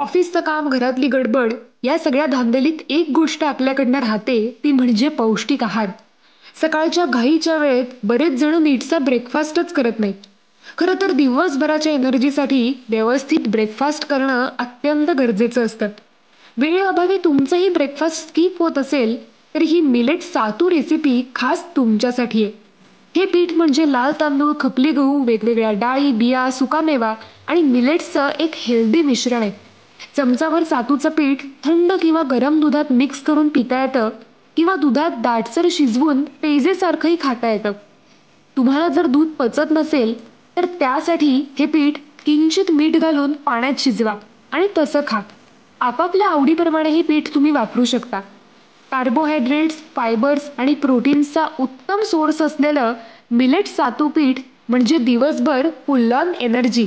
ऑफिसचं काम, घरातली गडबड या सगळ्या धांदलीत एक गोष्ट आपल्याकडनं राहते ती म्हणजे पौष्टिक आहार. सकाळच्या घाईच्या वेळेत बरेच जण नीटचा ब्रेकफास्टच करत नाहीत. खरं तर दिवसभराच्या एनर्जीसाठी व्यवस्थित ब्रेकफास्ट करणं अत्यंत गरजेचं असतं. वेळेअभावी तुमचंही ब्रेकफास्ट स्किप होत असेल तर ही मिलेट सातू रेसिपी खास तुमच्यासाठी आहे. हे पीठ म्हणजे लाल तांदूळ, खपली गहू, वेगवेगळ्या डाळी, बिया, सुकामेवा आणि मिलेट्सचं एक हेल्दी मिश्रण आहे. चमचाभर सातूचं पीठ थंड किंवा गरम दुधात मिक्स करून पिता येतं किंवा दुधात दाटसर शिजवून पेजेसारखंही खाता येतं. तुम्हाला जर दूध पचत नसेल तर त्यासाठी हे पीठ किंचित मीठ घालून पाण्यात शिजवा आणि तसं खा. आपापल्या आवडीप्रमाणे हे पीठ तुम्ही वापरू शकता. कार्बोहायड्रेट्स, फायबर्स आणि प्रोटीन्सचा उत्तम सोर्स असलेलं मिलेट सातू पीठ म्हणजे दिवसभर फुल ऑन एनर्जी